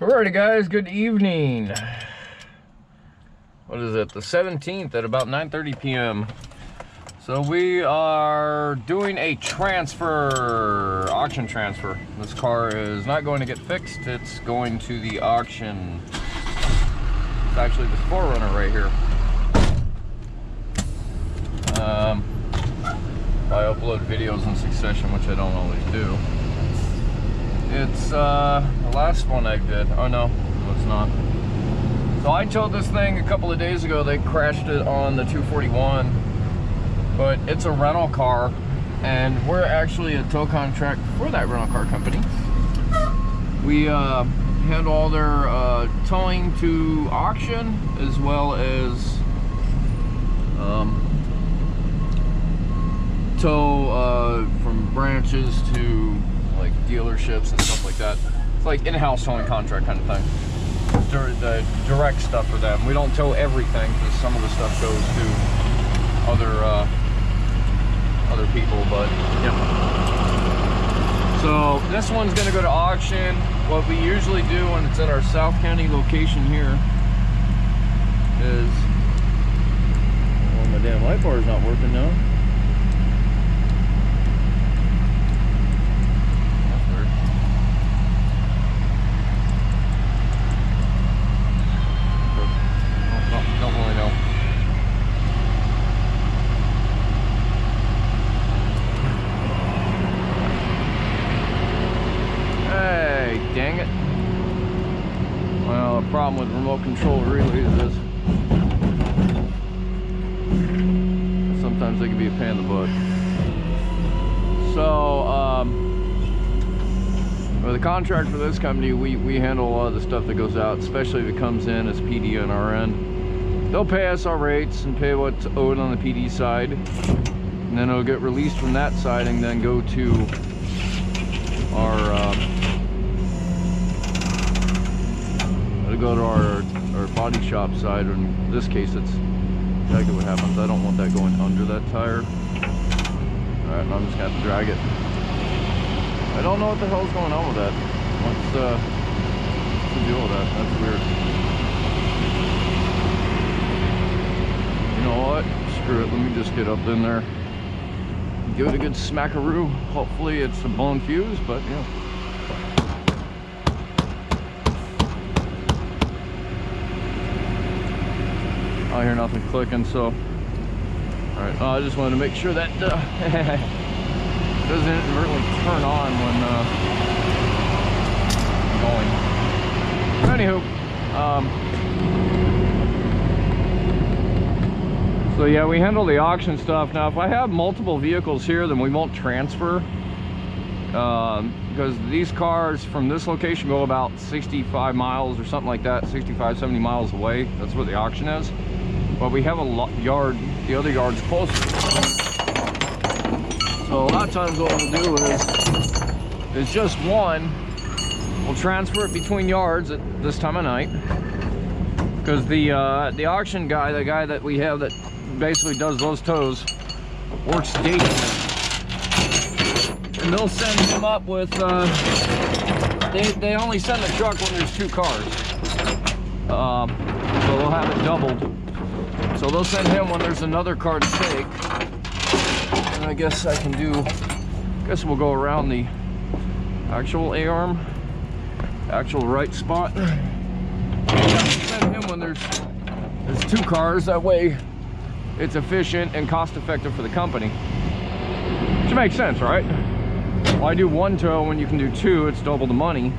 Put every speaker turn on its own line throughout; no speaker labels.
Alrighty guys, good evening. What is it? The 17th at about 9:30 p.m. So we are doing a transfer, auction transfer. This car is not going to get fixed, it's going to the auction. It's actually this 4Runner right here. I upload videos in succession, which I don't always do. It's the last one I did. Oh no, it's not. So I towed this thing a couple of days ago. They crashed it on the 241, but it's a rental car, and we're actually a tow contract for that rental car company. We handle all their towing to auction, as well as tow from branches to like dealerships and stuff like that. It's like in-house towing contract kind of thing. The direct stuff for them. We don't tow everything because some of the stuff goes to other people, but yeah. So this one's gonna go to auction. What we usually do when it's at our South County location here is, well, my damn light bar is not working now. Don't really know. Hey, dang it. Well, the problem with remote control relays is sometimes they can be a pain in the butt. So, with the contract for this company, we handle a lot of the stuff that goes out, especially if it comes in as PD on our end. They'll pay us our rates and pay what's owed on the PD side, and then it'll get released from that side and then go to our body shop side. In this case, it's exactly what happens. I don't want that going under that tire. All right, I'm just gonna have to drag it. I don't know what the hell's going on with that. What's the deal with that? That's weird. You know what? Screw it. Let me just get up in there. Give it a good smackaroo. Hopefully it's a blown fuse, but yeah. I hear nothing clicking, so. Alright, I just wanted to make sure that doesn't really turn on when going. Anywho, so yeah, we handle the auction stuff. Now, if I have multiple vehicles here, then we won't transfer, because these cars from this location go about 65 miles or something like that, 65, 70 miles away. That's where the auction is. But we have a yard, the other yard's closer. So a lot of times what we'll do is just one. We'll transfer it between yards at this time of night, because the auction guy, the guy that we have that basically does those tows, works day shift, and they'll send him up with they only send the truck when there's two cars, so they'll have it doubled. So they'll send him when there's another car to take, and I guess we'll go around the actual A-arm, actual right spot. Send him when there's two cars. That way it's efficient and cost effective for the company, which makes sense, right? Why do one tow when you can do two? It's double the money.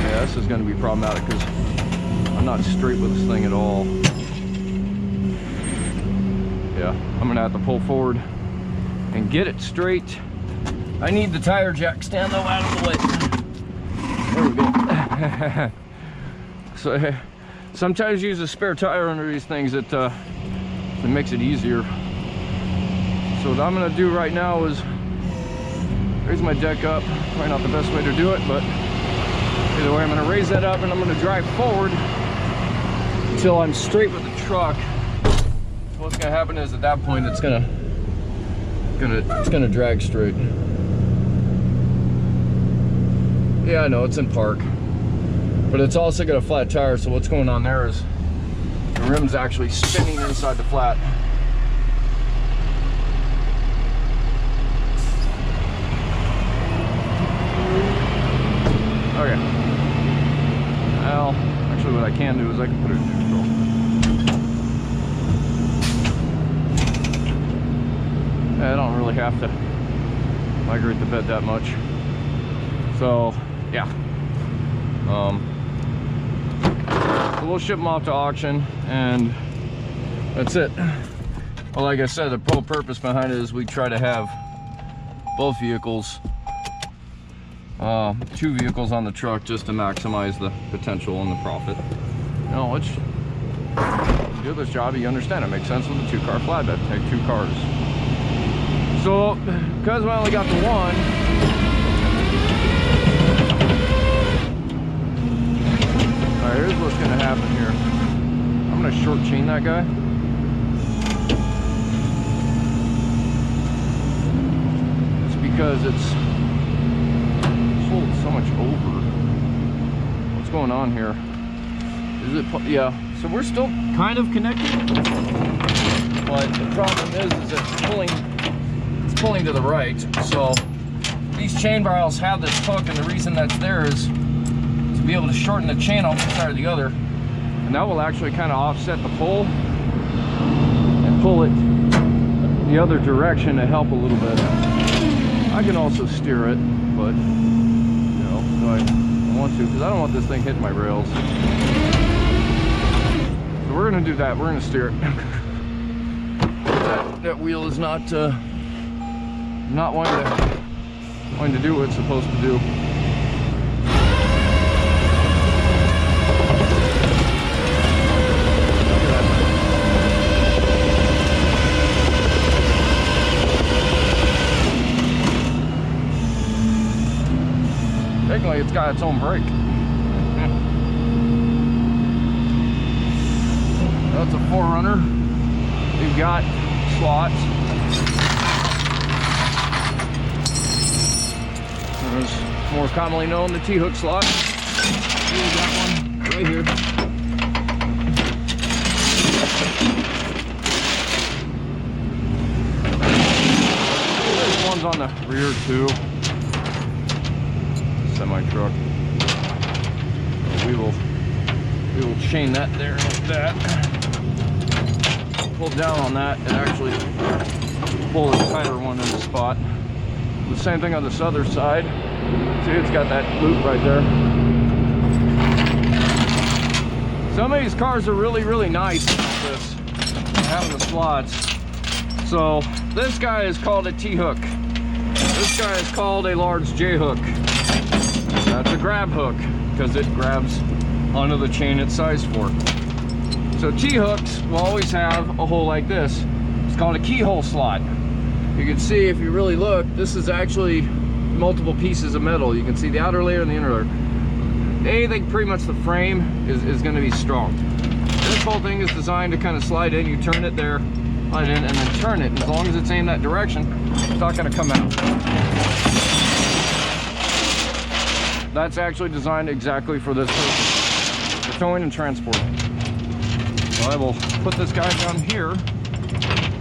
Yeah, this is going to be problematic because I'm not straight with this thing at all. Yeah, I'm going to have to pull forward and get it straight. I need the tire jack stand though out of the way. There we go. So sometimes use a spare tire under these things. It makes it easier. So what I'm gonna do right now is raise my deck up. Probably not the best way to do it, but either way, I'm gonna raise that up and I'm gonna drive forward until I'm straight with the truck. So what's gonna happen is at that point it's gonna drag straight. Yeah, I know, it's in park. But it's also got a flat tire, so what's going on there is the rim's actually spinning inside the flat. Okay. Well, actually what I can do is I can put it in neutral. I don't really have to migrate the bed that much. So, yeah. So we'll ship them off to auction, and that's it. Well, like I said, the whole purpose behind it is we try to have both vehicles, 2 vehicles on the truck, just to maximize the potential and the profit. You know, which, you do this job, you understand it makes sense with a 2-car flatbed. Take 2 cars. So, because I only got the one, alright, here's what's gonna happen here. I'm gonna short chain that guy. It's because it's pulled so much over. What's going on here? Is it, yeah, so we're still kind of connected, but the problem is it's pulling to the right. So these chain barrels have this hook, and the reason that's there is to be able to shorten the chain off one side or the other, and that will actually kind of offset the pull and pull it the other direction to help a little bit. I can also steer it, but you know, I want to, because I don't want this thing hitting my rails. So we're gonna do that. We're gonna steer it. That wheel is not wanting to do what it's supposed to do. Technically, it's got its own brake. That's a 4Runner. We've got slots. There's more commonly known the T-hook slot. We've got one right here. There's ones on the rear too. Semi-truck. So we will chain that there like that. Pull down on that and actually pull the tighter one in the spot. The same thing on this other side. See, it's got that loop right there. Some of these cars are really, really nice with this, having the slots. So this guy is called a T-hook. This guy is called a large J-hook. That's a grab hook because it grabs onto the chain it's sized for. So T-hooks will always have a hole like this. It's called a keyhole slot. You can see, if you really look, this is actually multiple pieces of metal. You can see the outer layer and the inner layer. Anything, pretty much the frame is going to be strong. This whole thing is designed to kind of slide in. You turn it there, slide in, and then turn it. As long as it's aimed that direction, it's not going to come out. That's actually designed exactly for this purpose, for towing and transporting. So I will put this guy down here,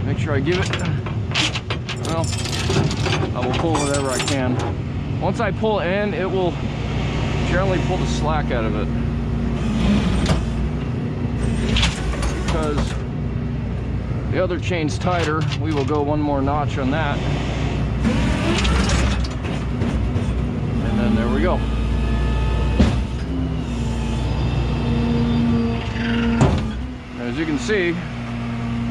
make sure I give it, well, I will pull whatever I can. Once I pull in, it will generally pull the slack out of it. Because the other chain's tighter, we will go one more notch on that. And then there we go. As you can see,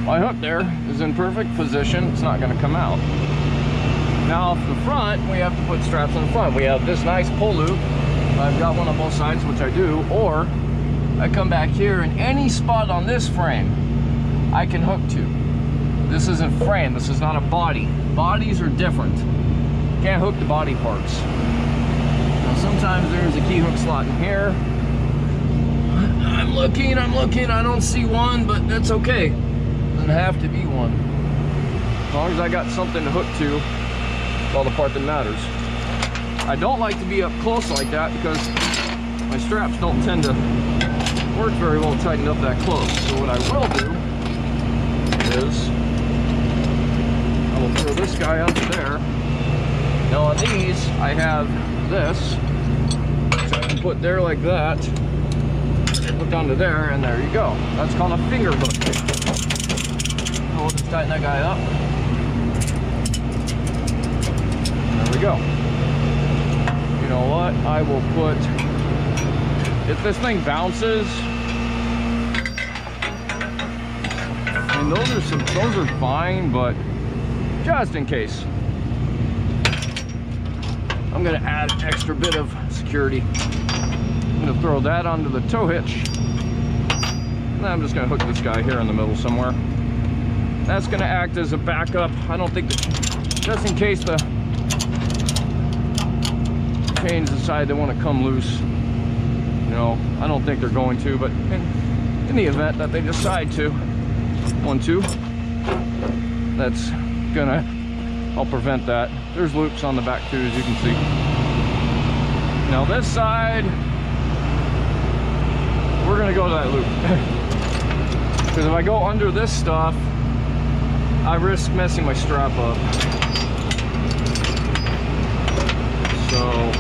my hook there is in perfect position. It's not going to come out. Now, off the front, we have to put straps on the front. We have this nice pull loop. I've got one on both sides, which I do, or I come back here, and any spot on this frame I can hook to. This isn't frame, this is not a body. Bodies are different. Can't hook to body parts. Now, sometimes there's a key hook slot in here. I'm looking, I don't see one, but that's okay. Doesn't have to be one. As long as I got something to hook to, it's all the part that matters. I don't like to be up close like that because my straps don't tend to work very well tightened up that close. So what I will do is I will throw this guy up there. Now on these, I have this, which I can put there like that, hook onto there, and there you go. That's called a finger hook. We'll just tighten that guy up. There we go. You know what? I will put, if this thing bounces, I mean, those are fine, but just in case, I'm gonna add an extra bit of security. I'm gonna throw that onto the tow hitch. And I'm just gonna hook this guy here in the middle somewhere. That's gonna act as a backup. I don't think that, just in case the chains decide they want to come loose. You know, I don't think they're going to, but in the event that they decide to, that's gonna help prevent that. There's loops on the back too, as you can see. Now this side, we're gonna go to that loop. Because if I go under this stuff, I risk messing my strap up. So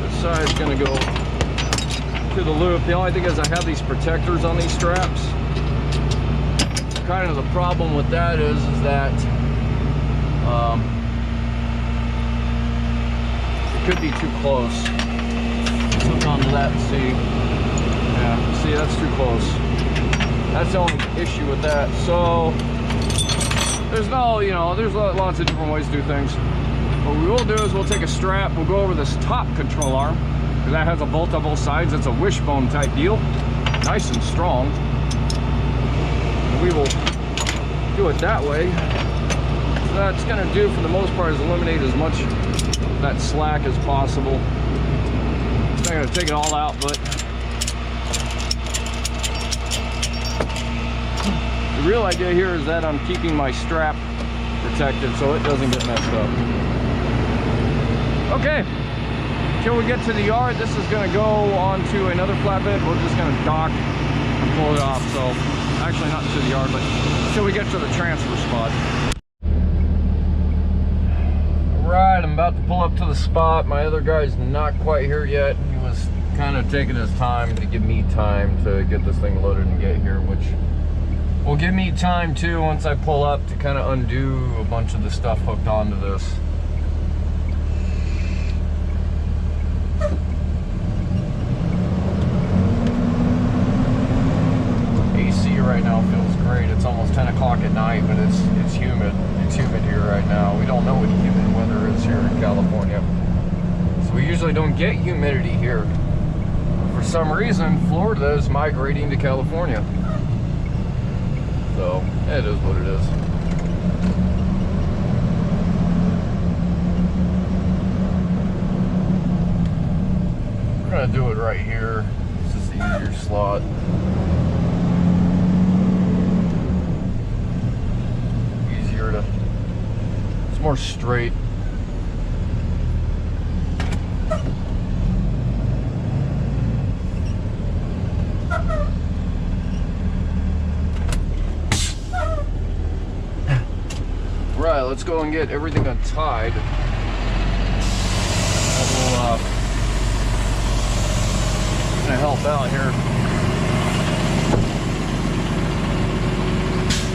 this side's gonna go to the loop. The only thing is I have these protectors on these straps. Kind of the problem with that is that it could be too close. Let's hook onto that and see. Yeah, see, that's too close. That's the only issue with that. So there's no, you know, there's lots of different ways to do things. What we will do is we'll take a strap, we'll go over this top control arm, because that has a bolt on both sides. It's a wishbone type deal, nice and strong. We will do it that way. So that's going to do for the most part is eliminate as much of that slack as possible. It's not going to take it all out, but the real idea here is that I'm keeping my strap protected so it doesn't get messed up. Okay, until we get to the yard, this is going to go onto another flatbed. We're just going to dock and pull it off. So actually not to the yard, but until we get to the transfer spot. Right, I'm about to pull up to the spot. My other guy's not quite here yet. He was kind of taking his time to give me time to get this thing loaded and get here, which will give me time too once I pull up to kind of undo a bunch of the stuff hooked onto this. Right now feels great. It's almost 10 o'clock at night, but it's humid. It's humid here right now. We don't know what humid weather is here in California. So we usually don't get humidity here. For some reason, Florida is migrating to California. So it is what it is. We're gonna do it right here. It's just the easier slot. It's more straight. Right, let's go and get everything untied. We'll gonna help out here.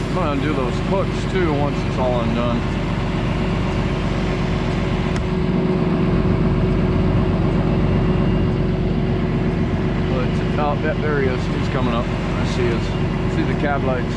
I'm gonna undo those hooks too once it's all undone. But oh, there he is. He's coming up. I see the cab lights.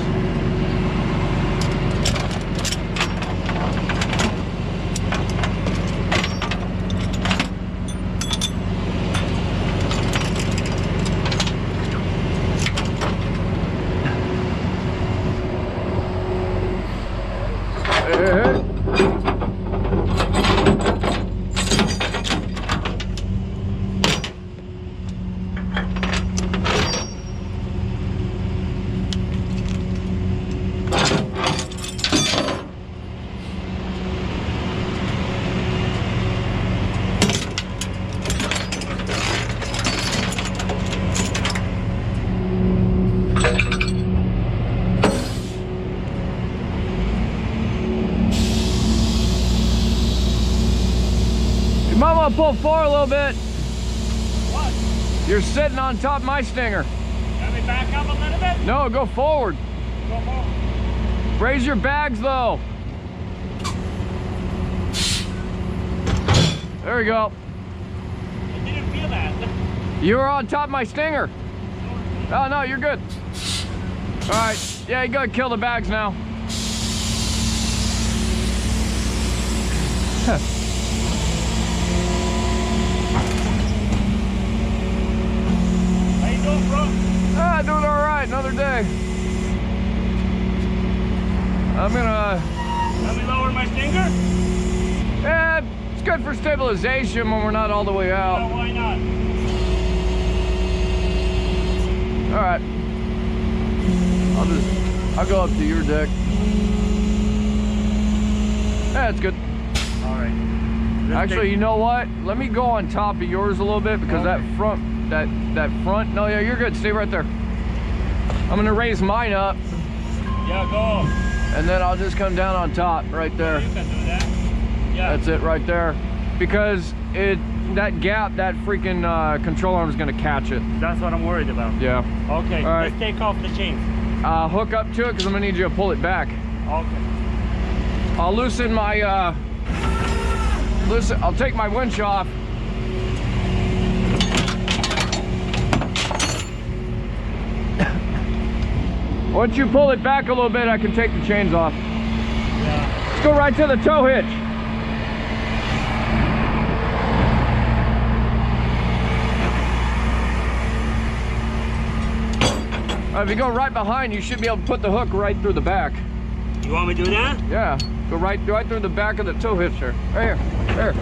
want to pull forward a little bit?
What?
You're sitting on top of my Stinger.
Let me back up a little bit?
No, go forward.
Go forward.
Raise your bags though. There we go.
I didn't feel that.
You were on top of my Stinger. Oh no, you're good. All right, yeah, you gotta kill the bags now.
How you doing, bro?
Doing all right, another day. I'm gonna...
Let me lower my Stinger?
Yeah, it's good for stabilization when we're not all the way out.
No, why not?
All right. I'll go up to your deck. Yeah, it's good.
All right.
Actually, you know what? Let me go on top of yours a little bit because that front, that front. No, yeah, you're good. Stay right there. I'm gonna raise mine up.
Yeah, go.
And then I'll just come down on top right there.
Yeah, you can do that. Yeah.
That's it right there. Because that gap, that freaking control arm is gonna catch it.
That's what I'm worried about.
Yeah.
Okay,
all right.
Let's take off the chains.
Hook up to it because I'm gonna need you to pull it back.
Okay.
I'll loosen my, I'll take my winch off. Once you pull it back a little bit, I can take the chains off.
Yeah.
Let's go right to the tow hitch. If you go right behind, you should be able to put the hook right through the back.
You want me to do that?
Yeah, go right through the back of the tow hitch there. Right here,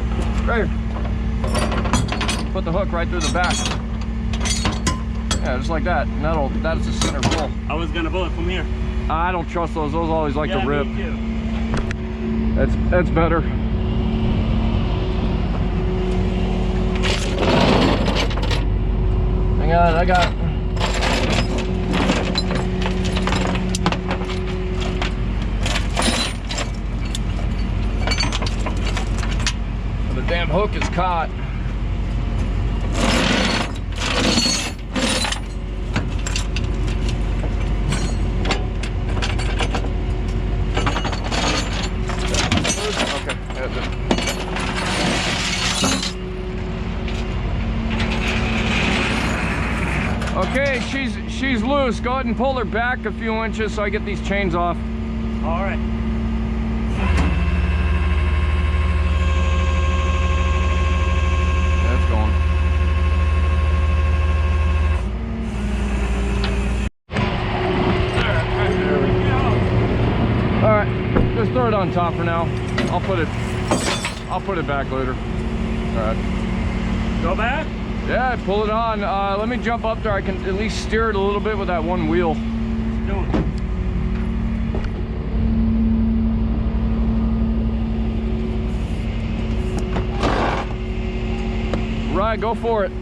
right here. Put the hook right through the back. Yeah, just like that. And that's the center pull.
I was gonna pull it from here.
I don't trust those. Those always like to rip.
Me too.
That's better. Hang on, I got. The damn hook is caught. Okay, she's loose. Go ahead and pull her back a few inches so I get these chains off.
All right.
Yeah, it's going. All right, just throw it on top for now. I'll put it back later. All right.
Go back?
Yeah, pull it on. Let me jump up there. I can at least steer it a little bit with that one wheel.
Do it.
Right, go for it.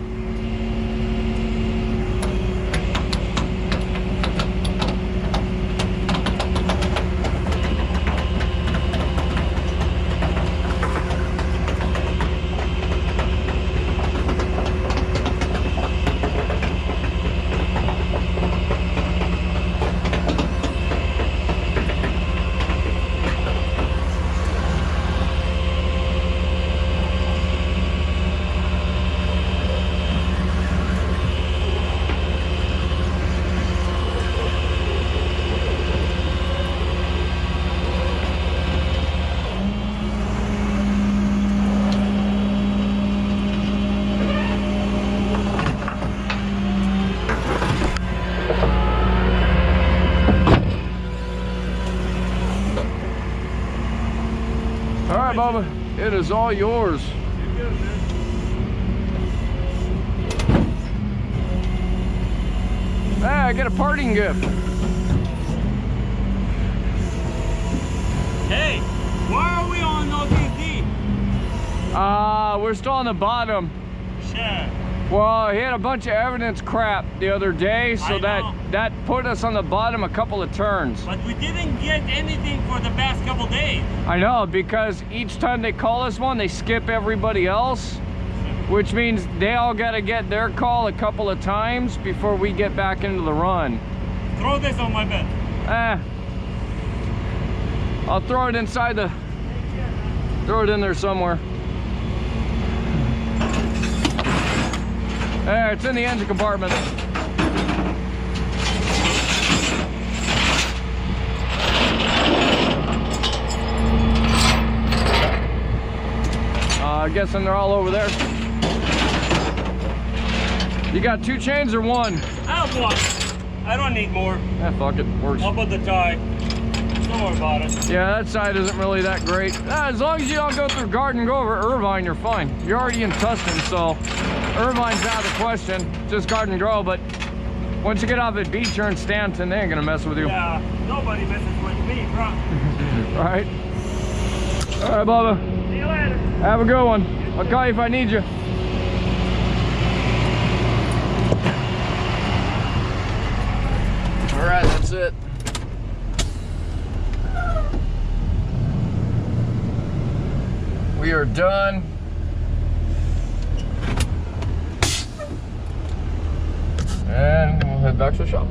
All right, Bubba, it is all yours.
You're good, man.
Hey, I get a parting gift.
Hey, why are we on OTC?
We're still on the bottom.
Shit.
Well, he had a bunch of evidence crap the other day, so
I know.
that put us on the bottom a couple of turns.
But we didn't get anything for the past couple days.
I know, because each time they call us one, they skip everybody else. which means they all got to get their call a couple of times before we get back into the run.
Throw this on my bed.
I'll throw it inside the, throw it in there somewhere. There, it's in the engine compartment. I'm guessing they're all over there. You got 2 chains or 1?
I have 1. I don't need more.
Fuck it, works.
How about the tie? Don't worry about it.
Yeah, that side isn't really that great. As long as you don't go through Garden Grove or Irvine, you're fine. You're already in Tustin, so Irvine's out of the question. Just Garden Grove, but once you get off at Beach, you're in Stanton, they ain't gonna mess with you.
Yeah, nobody messes with me, bro.
All right. All right, Bubba.
See you later.
Have a good one. I'll call you if I need you. All right, that's it. We are done. And we'll head back to the shop.